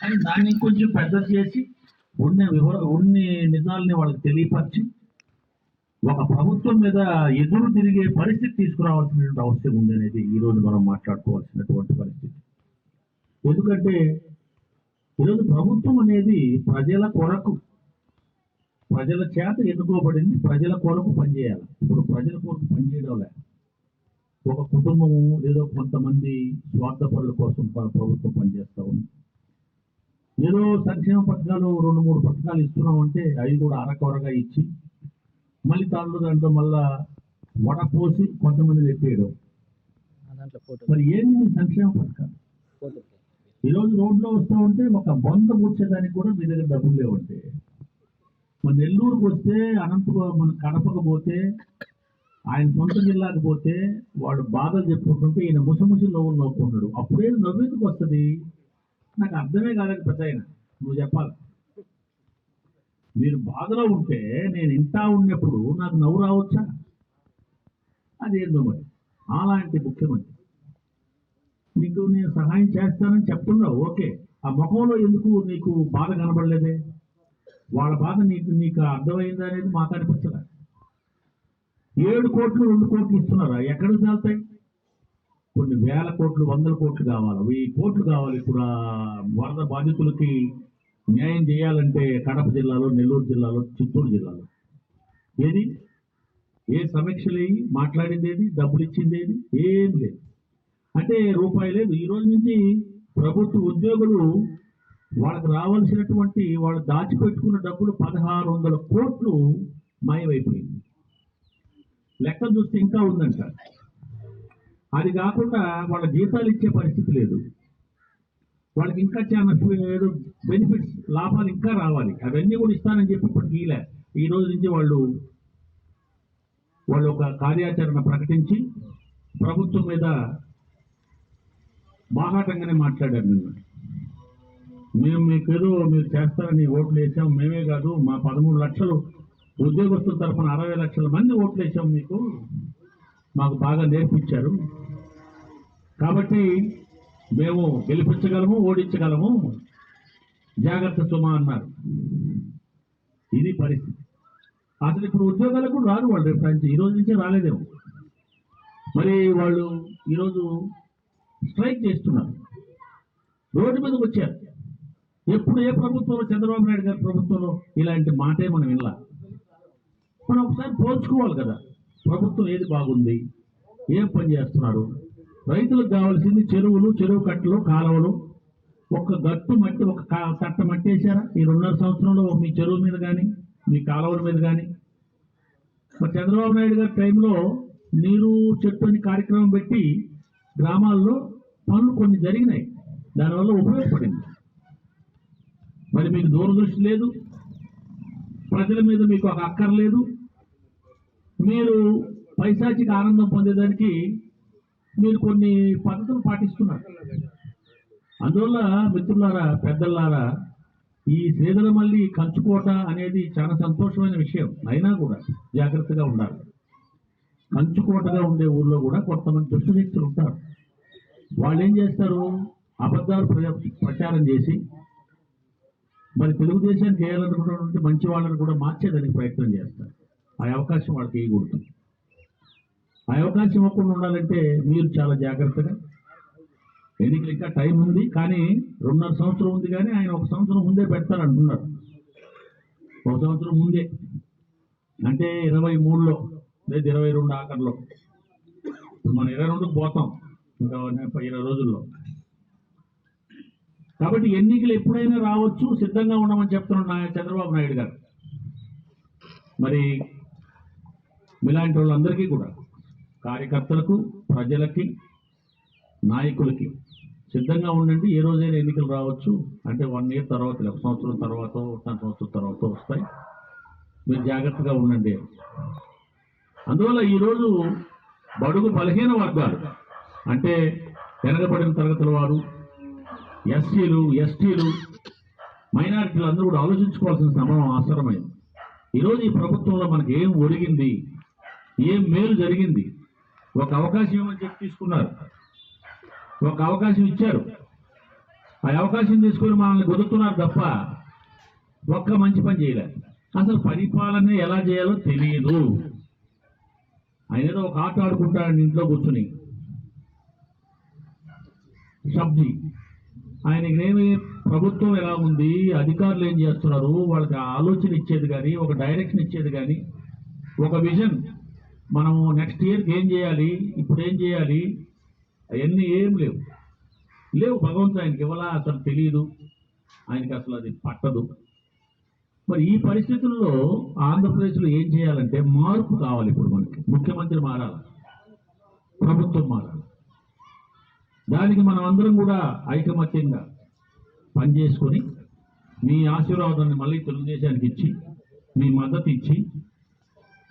కానీ దాన్ని కొంచెం పెద్ద చేసి ఉన్ని నిజాలని వాళ్ళకి తెలియపరిచి ఒక ప్రభుత్వం మీద ఎదురు తిరిగే పరిస్థితి తీసుకురావాల్సినటువంటి అవసరం ఉంది అనేది ఈరోజు మనం మాట్లాడుకోవాల్సినటువంటి పరిస్థితి. ఎందుకంటే ఈరోజు ప్రభుత్వం అనేది ప్రజల కొరకు, ప్రజల చేత ఎన్నుకోబడింది, ప్రజల కొరకు పనిచేయాలి. ఇప్పుడు ప్రజల కొరకు పనిచేయడం లేదు, ఒక కుటుంబము ఏదో కొంతమంది స్వార్థపరుల కోసం ప్రభుత్వం పనిచేస్తూ ఉంది. ఏదో సంక్షేమ పథకాలు 2-3 పథకాలు ఇస్తున్నామంటే అవి కూడా అరకొరగా ఇచ్చి మళ్ళీ దాంట్లో మళ్ళా వడపోసి కొంతమంది ఎత్తేయడం. మరి ఏంటి సంక్షేమ పథకాలు? ఈరోజు రోడ్లో వస్తూ ఉంటే ఒక బొంద కూర్చేదానికి కూడా మీ దగ్గర డబ్బులు లేవంటే, మన నెల్లూరుకు వస్తే, మన కడపకు పోతే, ఆయన సొంత జిల్లాకు పోతే వాడు బాధలు చెప్పుకుంటుంటే ఈయన ముసముసి నవ్వులు నవ్వుకుంటాడు. అప్పుడే నవ్వేందుకు వస్తుంది? నాకు అర్థమే కాలేదు. పెద్ద ఆయన నువ్వు చెప్పాలి. మీరు బాధలో ఉంటే నేను ఇంటా ఉన్నప్పుడు నాకు నవ్వు రావచ్చా? అదేందో మరి. అలాంటి ముఖ్యమంత్రి నీకు నేను సహాయం చేస్తానని చెప్తున్నావు, ఓకే. ఆ ముఖంలో ఎందుకు నీకు బాధ కనబడలేదే? వాళ్ళ బాధ నీకు అర్థమైందా అనేది మాకు అనిపించదా? 7 కోట్లు 2 కోట్లు ఇస్తున్నారా? ఎక్కడికి వెళ్తాయి? కొన్ని వేల కోట్లు, 100 కోట్లు కావాలి, 1000 కోట్లు కావాలి. ఇప్పుడు వరద బాధితులకి న్యాయం చేయాలంటే కడప జిల్లాలో, నెల్లూరు జిల్లాలో, చిత్తూరు జిల్లాలో ఏది ఏ సమీక్షలు మాట్లాడింది ఏది? డబ్బులు ఇచ్చింది ఏది? ఏం లేదు. అంటే రూపాయి లేదు. ఈ రోజు నుంచి ప్రభుత్వ ఉద్యోగులు వాళ్ళకి రావాల్సినటువంటి వాళ్ళు దాచిపెట్టుకున్న డబ్బులు 1600 కోట్లు మాయమైపోయింది. లెక్కలు చూస్తే ఇంకా ఉందంట. అది కాకుండా వాళ్ళ జీతాలు ఇచ్చే పరిస్థితి లేదు. వాళ్ళకి ఇంకా చాలా ఏదో బెనిఫిట్స్, లాభాలు ఇంకా రావాలి. అవన్నీ కూడా ఇస్తానని చెప్పి ఇప్పటికీ ఈ రోజు నుంచి వాళ్ళు ఒక కార్యాచరణ ప్రకటించి ప్రభుత్వం మీద బాహాటంగానే మాట్లాడారు. మేము మీకేదో మీరు చేస్తారని ఓట్లు వేసాం. మేమే కాదు, మా 13 లక్షలు ఉద్యోగస్తుల తరఫున 60 లక్షల మంది ఓట్లు వేసాం, మీకు మాకు బాగా నేర్పించారు కాబట్టి మేము గెలిపించగలము, ఓడించగలము, జాగ్రత్త సుమా అన్నారు. ఇది పరిస్థితి. అసలు ఇప్పుడు ఉద్యోగాలకు రారు వాళ్ళు. రేపు ఈ రోజు నుంచే రాలేదేమో. మరి వాళ్ళు ఈరోజు స్ట్రైక్ చేస్తున్నారు, రోడ్డు మీదకి వచ్చారు. ఎప్పుడు ఏ ప్రభుత్వంలో, చంద్రబాబు నాయుడు గారి ప్రభుత్వంలో ఇలాంటి మాటే మనం వినలా. మనం ఒకసారి పోల్చుకోవాలి కదా, ప్రభుత్వం ఏది బాగుంది, ఏం పని చేస్తున్నారు. రైతులకు కావాల్సింది చెరువులు, చెరువు కట్టలు, కాలువలు. ఒక గట్టు మట్టి, ఒక తట్ట మట్టి వేసారా ఈ 2.5 సంవత్సరంలో మీ చెరువు మీద కానీ, మీ కాలువల మీద కానీ? మరి చంద్రబాబు నాయుడు గారి టైంలో నీరు చెట్టు అని కార్యక్రమం పెట్టి గ్రామాల్లో పనులు కొన్ని జరిగినాయి, దానివల్ల ఉపయోగపడింది. మరి మీకు దూరదృష్టి లేదు, ప్రజల మీద మీకు ఒక అక్కర్లేదు. మీరు పైశాచిక ఆనందం పొందేదానికి మీరు కొన్ని పద్ధతులు పాటిస్తున్నారు. అందువల్ల మిత్రులారా, పెద్దలారా, ఈ శ్రీధరమల్లి కంచుకోట అనేది చాలా సంతోషమైన విషయం. అయినా కూడా జాగ్రత్తగా ఉండాలి. కంచుకోటగా ఉండే ఊర్లో కూడా కొంతమంది దుష్టశక్తులు ఉంటారు. వాళ్ళు ఏం చేస్తారు? అబద్ధాలు ప్రచారం చేసి మరి తెలుగుదేశానికి వేయాలనుకున్నటువంటి మంచి వాళ్ళని కూడా మార్చేదానికి ప్రయత్నం చేస్తారు. ఆ అవకాశం వాళ్ళకి ఇవ్వకూడదు. ఆ అవకాశం ఇవ్వకుండా ఉండాలంటే మీరు చాలా జాగ్రత్తగా, ఎన్నికలు ఇంకా టైం ఉంది, కానీ 2.5 సంవత్సరం ఉంది, కానీ ఆయన 1 సంవత్సరం ముందే పెడతారంటున్నారు. 1 సంవత్సరం ముందే అంటే 23లో లేదా 22 ఆఖరిలో. మనం 22కు పోతాం ఇంకా 20 రోజుల్లో. కాబట్టి ఎన్నికలు ఎప్పుడైనా రావచ్చు, సిద్ధంగా ఉండమని చెప్తున్నాడు చంద్రబాబు నాయుడు గారు. మరి మీలాంటి వాళ్ళందరికీ కూడా, కార్యకర్తలకు, ప్రజలకి, నాయకులకి సిద్ధంగా ఉండండి. ఏ రోజైనా ఎన్నికలు రావచ్చు. అంటే 1 ఇయర్ తర్వాత, 1 సంవత్సరం తర్వాత, 1 సంవత్సరం తర్వాత వస్తాయి. మీరు జాగ్రత్తగా ఉండండి. అందువల్ల ఈరోజు బడుగు బలహీన వర్గాలు అంటే వెనకబడిన తరగతుల వారు, ఎస్సీలు, ఎస్టీలు, మైనారిటీలు అందరూ కూడా ఆలోచించుకోవాల్సిన సమయం అవసరమైంది. ఈరోజు ఈ ప్రభుత్వంలో మనకి ఏం ఒరిగింది, ఏం మేలు జరిగింది? ఒక అవకాశం ఏమని చెప్పి తీసుకున్నారు, ఒక అవకాశం ఇచ్చారు. ఆ అవకాశం తీసుకొని మనల్ని కుదురుతున్నారు తప్ప ఒక్క మంచి పని చేయలేదు. అసలు పరిపాలన ఎలా చేయాలో తెలియదు. ఆయన ఏదో ఒక ఆట ఆడుకుంటాడు ఇంట్లో కూర్చుని సబ్జీ. ఆయనకేమి ప్రభుత్వం ఎలా ఉంది, అధికారులు ఏం చేస్తున్నారు, వాళ్ళకి ఆలోచన ఇచ్చేది కానీ, ఒక డైరెక్షన్ ఇచ్చేది కానీ, ఒక విజన్, మనము నెక్స్ట్ ఇయర్కి ఏం చేయాలి, ఇప్పుడు ఏం చేయాలి, అవన్నీ ఏం లేవు. భగవంతుడు ఆయనకి ఇవ్వాలా అసలు తెలియదు, ఆయనకి అసలు అది పట్టదు. మరి ఈ పరిస్థితుల్లో ఆంధ్రప్రదేశ్లో ఏం చేయాలంటే మార్పు కావాలి. ఇప్పుడు మనకి ముఖ్యమంత్రి మారాలి, ప్రభుత్వం మారాలి. దానికి మనం అందరం కూడా ఐకమత్యంగా పనిచేసుకొని మీ ఆశీర్వాదాన్ని మళ్ళీ తెలుగుదేశానికి ఇచ్చి, మీ మద్దతు ఇచ్చి,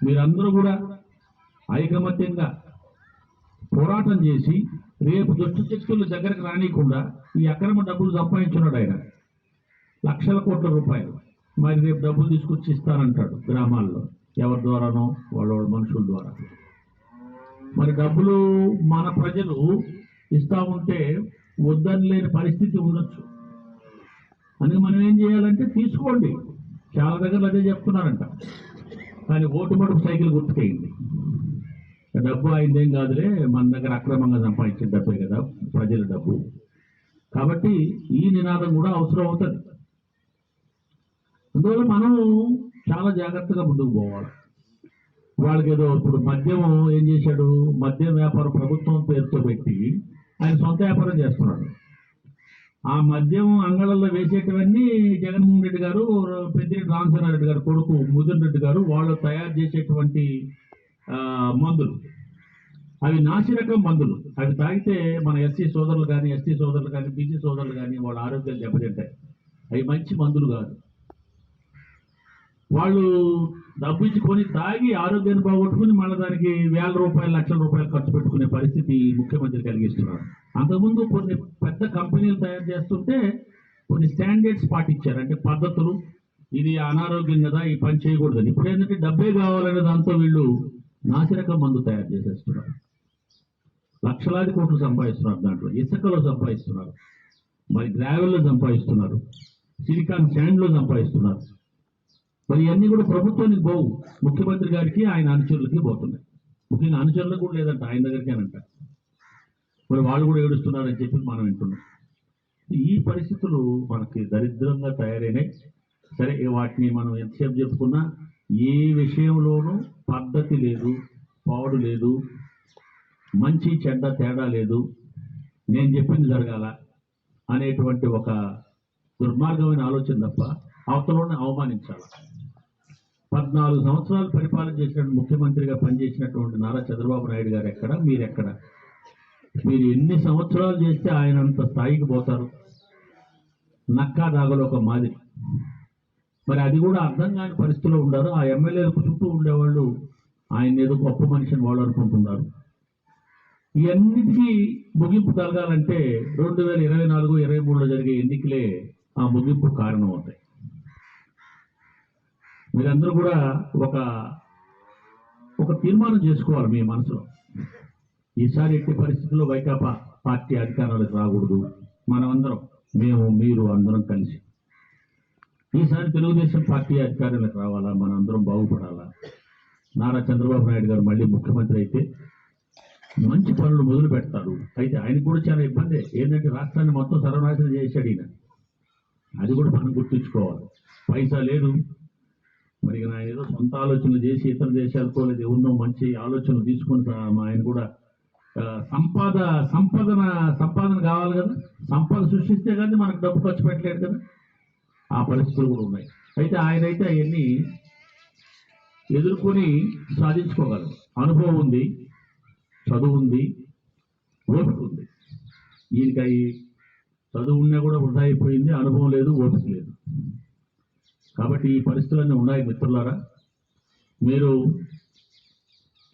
మీరందరూ కూడా ఐకమత్యంగా పోరాటం చేసి రేపు దుష్ట శక్తుల దగ్గరకు రానియకుండా ఈ అక్రమ డబ్బులు సంపాదించున్నాడు ఆయన లక్షల కోట్ల రూపాయలు. మరి రేపు డబ్బులు తీసుకొచ్చి ఇస్తానంటాడు గ్రామాల్లో, ఎవరి ద్వారానో వాళ్ళ మనుషుల ద్వారా. మరి డబ్బులు మన ప్రజలు ఇస్తా ఉంటే వద్దని లేని పరిస్థితి ఉండొచ్చు. అందుకే మనం ఏం చేయాలంటే తీసుకోండి. చాలా దగ్గరలో అదే చెప్తున్నారంట. కానీ ఓటు మడుపు సైకిల్ గుర్తుకేయండి. డబ్బు అయిందేం కాదులే, మన దగ్గర అక్రమంగా సంపాదించిన డబ్బే కదా ప్రజల డబ్బు. కాబట్టి ఈ నినాదం కూడా అవసరం అవుతుంది. అందువల్ల మనం చాలా జాగ్రత్తగా ముందుకు పోవాలి. వాళ్ళకి ఏదో ఇప్పుడు మద్యం ఏం చేశాడు, మద్యం వ్యాపారం ప్రభుత్వం పేరుతో పెట్టి ఆయన సొంత వ్యాపారం చేస్తున్నాడు. ఆ మద్యం అంగళంలో వేసేటివన్నీ జగన్మోహన్ రెడ్డి గారు, పెద్దిరెడ్డి రామచంద్రారెడ్డి గారు కొడుకు ముదిన్ రెడ్డి గారు వాళ్ళు తయారు చేసేటువంటి మందులు. అవి నాసిరకం మందులు. అవి తాగితే మన ఎస్సీ సోదరులు కానీ, బీసీ సోదరులు కానీ వాళ్ళ ఆరోగ్యాలు దెబ్బతింటాయి. అవి మంచి మందులు కాదు. వాళ్ళు డబ్బు ఇచ్చుకొని తాగి ఆరోగ్యాన్ని బాగొట్టుకుని మళ్ళీ దానికి వేల రూపాయలు, లక్షల రూపాయలు ఖర్చు పెట్టుకునే పరిస్థితి ముఖ్యమంత్రి కలిగిస్తున్నారు. అంతకుముందు కొన్ని పెద్ద కంపెనీలు తయారు చేస్తుంటే కొన్ని స్టాండర్డ్స్ పాటించారు, అంటే పద్ధతులు. ఇది అనారోగ్యం కదా, ఈ పని చేయకూడదని. ఇప్పుడు ఏంటంటే డబ్బే కావాలనే దాంతో వీళ్ళు నాసిరకం మందు తయారు చేసేస్తున్నారు. లక్షలాది కోట్లు సంపాదిస్తున్నారు. దాంట్లో ఇసుకలో సంపాదిస్తున్నారు, మరి గ్రావెల్లో సంపాదిస్తున్నారు, సిలికాన్ శాండ్లో సంపాదిస్తున్నారు. మరి ఇవన్నీ కూడా ప్రభుత్వానికి పోవు, ముఖ్యమంత్రి గారికి ఆయన అనుచరులకి పోతున్నాయి. ముఖ్యంగా అనుచరులకు కూడా లేదంట, ఆయన దగ్గరికేనంట. మరి వాళ్ళు కూడా ఏడుస్తున్నారని చెప్పి మనం వింటున్నాం. ఈ పరిస్థితులు మనకి దరిద్రంగా తయారైనాయి. సరే, వాటిని మనం ఎంతసేపు చెప్పుకున్నా ఏ విషయంలోనూ పద్ధతి లేదు, పాడు లేదు, మంచి చెడ్డ తేడా లేదు, నేను చెప్పింది జరగాల అనేటువంటి ఒక దుర్మార్గమైన ఆలోచన తప్ప అవతలని అవమానించాలి. 14 సంవత్సరాలు పరిపాలన చేసిన ముఖ్యమంత్రిగా పనిచేసినటువంటి నారా చంద్రబాబు నాయుడు గారు ఎక్కడ, మీరెక్కడ? మీరు ఎన్ని సంవత్సరాలు చేస్తే ఆయన అంత స్థాయికి పోతారు? నక్కా దాగలో ఒక మాదిరి. మరి అది కూడా అర్థం కాని పరిస్థితిలో ఉన్నారు. ఆ ఎమ్మెల్యేలకు చుట్టూ ఉండేవాళ్ళు ఆయన ఏదో గొప్ప మనిషిని వాళ్ళు అనుకుంటున్నారు. ఇవన్నిటికీ ముగింపు కలగాలంటే 2024-23లో జరిగే ఎన్నికలే ఆ ముగింపు కారణం అవుతాయి. మీరందరూ కూడా ఒక తీర్మానం చేసుకోవాలి మీ మనసులో. ఈసారి ఎట్టి పరిస్థితుల్లో వైకాపా పార్టీ అధికారాలకు రాకూడదు. మనమందరం, మీరు అందరం కలిసి ఈసారి తెలుగుదేశం పార్టీ అధికారులకు రావాలా, మనందరం బాగుపడాలా. నారా చంద్రబాబు నాయుడు గారు మళ్ళీ ముఖ్యమంత్రి అయితే మంచి పనులు మొదలు పెడతారు. అయితే ఆయనకు కూడా చాలా ఇబ్బంది. ఏంటంటే రాష్ట్రాన్ని మొత్తం సర్వనాశనం చేశాడు ఈయన. అది కూడా మనం గుర్తుంచుకోవాలి. పైసా లేదు. మరి ఆయన ఏదో సొంత ఆలోచనలు చేసి ఇతర దేశాలతో లేదు ఎవరినో మంచి ఆలోచనలు తీసుకుని ఆయన కూడా సంపాదన కావాలి కదా. సంపద సృష్టిస్తే కానీ మనకు డబ్బు ఖర్చు పెట్టలేదు కదా. ఆ పరిస్థితులు కూడా ఉన్నాయి. అయితే ఆయనైతే అవన్నీ ఎదుర్కొని సాధించుకోగలరు. అనుభవం ఉంది, చదువు ఉంది, ఓపిక ఉంది. ఈయనకి చదువు ఉన్నా కూడా వృధా అయిపోయింది, అనుభవం లేదు, ఓపిక లేదు. కాబట్టి ఈ పరిస్థితులన్నీ ఉన్నాయి. మిత్రులారా, మీరు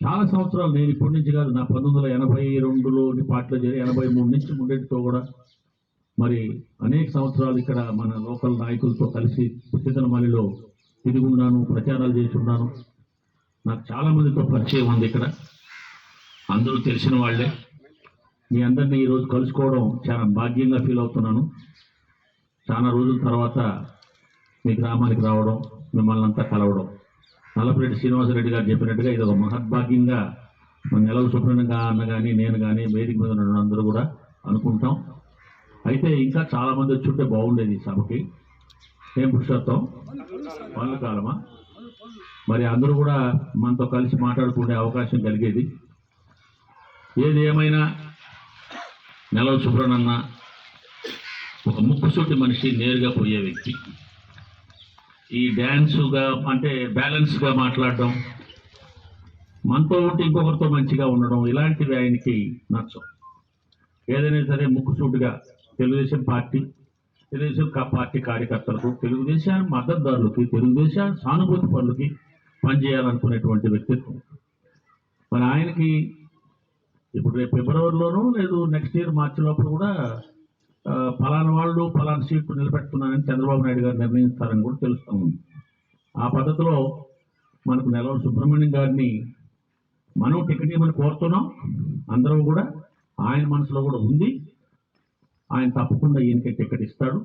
చాలా సంవత్సరాలు, నేను ఇప్పటి నుంచి కాదు, నా 1982లోని పార్టీలో చేరి 83 నుంచి ఉండేటితో కూడా మరి అనేక సంవత్సరాలు ఇక్కడ మన లోకల్ నాయకులతో కలిసి పుస్తకమల్లిలో తిరిగి ఉన్నాను, ప్రచారాలు చేసి ఉన్నాను. నాకు చాలా మందితో పరిచయం ఉంది ఇక్కడ, అందరూ తెలిసిన వాళ్ళే. మీ అందరినీ ఈరోజు కలుసుకోవడం చాలా భాగ్యంగా ఫీల్ అవుతున్నాను. చాలా రోజుల తర్వాత మీ గ్రామానికి రావడం, మిమ్మల్ని అంతా కలవడం, నల్లపరెడ్డి శ్రీనివాసరెడ్డి గారు చెప్పినట్టుగా ఇది ఒక మహద్భాగ్యంగా మన నెలవు సుబ్రహ్మణ్యం అన్న కానీ నేను కానీ వేదిక మీద ఉన్న అందరూ కూడా అనుకుంటాం. అయితే ఇంకా చాలా మంది వచ్చుంటే బాగుండేది ఈ సభకి. ఏం పురుషోత్తం పనుల కాలమా? మరి అందరూ కూడా మనతో కలిసి మాట్లాడుకునే అవకాశం కలిగేది. ఏది ఏమైనా నెలవు సుబ్రహ్మణ్యన్న ఒక ముక్కుసూటి మనిషి, నేరుగా పోయే వ్యక్తి. ఈ డ్యాన్సుగా అంటే బ్యాలెన్స్గా మాట్లాడడం, మనతో ఉంటే ఇంకొకరితో మంచిగా ఉండడం, ఇలాంటివి ఆయనకి నచ్చం. ఏదైనా సరే ముక్కుసూటిగా తెలుగుదేశం పార్టీ కార్యకర్తలకు, తెలుగుదేశానికి మద్దతుదారులకి, తెలుగుదేశానికి సానుభూతి పనులకి పనిచేయాలనుకునేటువంటి వ్యక్తిత్వం. మరి ఆయనకి ఇప్పుడు రేపు ఫిబ్రవరిలోనూ లేదు నెక్స్ట్ ఇయర్ మార్చి లోపల కూడా ఫలానా వాళ్ళు ఫలానా సీట్లు నిలబెట్టుకున్నారని చంద్రబాబు నాయుడు గారు నిర్ణయిస్తారని కూడా తెలుస్తూ ఉంది. ఆ పద్ధతిలో మనకు నెలవు సుబ్రహ్మణ్యం గారిని మనం టికెట్ ఇవ్వమని కోరుతున్నాం. అందరూ కూడా ఆయన మనసులో కూడా ఉంది, ఆయన తప్పకుండా ఈయనకి టికెట్ ఇస్తాడు.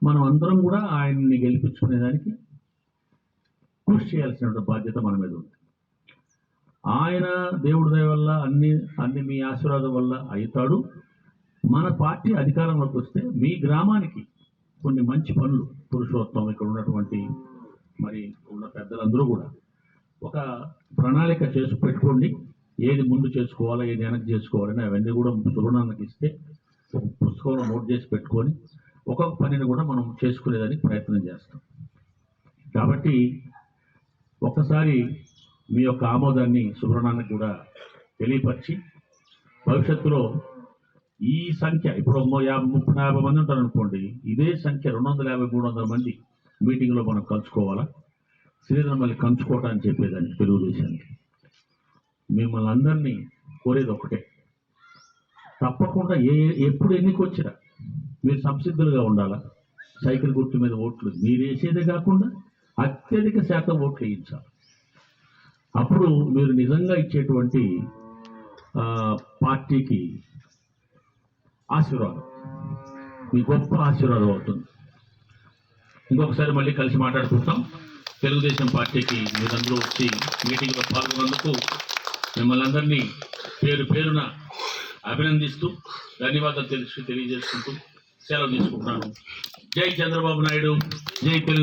మనం అందరం కూడా ఆయన్ని గెలిపించుకునేదానికి కృషి చేయాల్సిన బాధ్యత మన మీద ఉంది. ఆయన దేవుడి దయ వల్ల అన్ని మీ ఆశీర్వాదం వల్ల అవుతాడు. మన పార్టీ అధికారంలోకి వస్తే మీ గ్రామానికి కొన్ని మంచి పనులు, పురుషోత్తం ఇక్కడ ఉన్నటువంటి మరి ఉన్న పెద్దలందరూ కూడా ఒక ప్రణాళిక చేసి పెట్టుకోండి. ఏది ముందు చేసుకోవాలా, ఏది వెనక్కి చేసుకోవాలని అవన్నీ కూడా సువర్ణానికి ఇస్తే ఒక పుస్తకంలో నోట్ చేసి పెట్టుకొని ఒక్కొక్క పనిని కూడా మనం చేసుకునేదానికి ప్రయత్నం చేస్తాం. కాబట్టి ఒకసారి మీ యొక్క ఆమోదాన్ని సుబ్రహ్మణ్యానికి కూడా తెలియపరిచి, భవిష్యత్తులో ఈ సంఖ్య ఇప్పుడు 50 మంది ఉంటారు అనుకోండి, ఇదే సంఖ్య 250-300 మంది మీటింగ్లో మనం కలుసుకోవాలా, శ్రీధర్ మళ్ళీ కంచుకోవటాన్ని చెప్పేదాన్ని తెలుగుదేశానికి. మిమ్మల్ని అందరినీ కోరేది ఒకటే, తప్పకుండా ఎప్పుడు ఎన్నికొచ్చినా మీరు సంసిద్ధులుగా ఉండాలా. సైకిల్ గుర్తు మీద ఓట్లు మీరు వేసేదే కాకుండా అత్యధిక శాతం ఓట్లు వేయించాలి. అప్పుడు మీరు నిజంగా ఇచ్చేటువంటి పార్టీకి ఆశీర్వాదం, మీ గొప్ప ఆశీర్వాదం అవుతుంది. ఇంకొకసారి మళ్ళీ కలిసి మాట్లాడుకుంటాం. తెలుగుదేశం పార్టీకి మీరందరూ వచ్చి మీటింగ్లో పాల్గొన్నందుకు మిమ్మల్ని అందరినీ పేరు పేరున అభినందిస్తూ ధన్యవాదాలు తెలియజేసుకుంటూ సెలవు తీసుకుంటున్నాను. జై చంద్రబాబు నాయుడు, జై తెలుగు.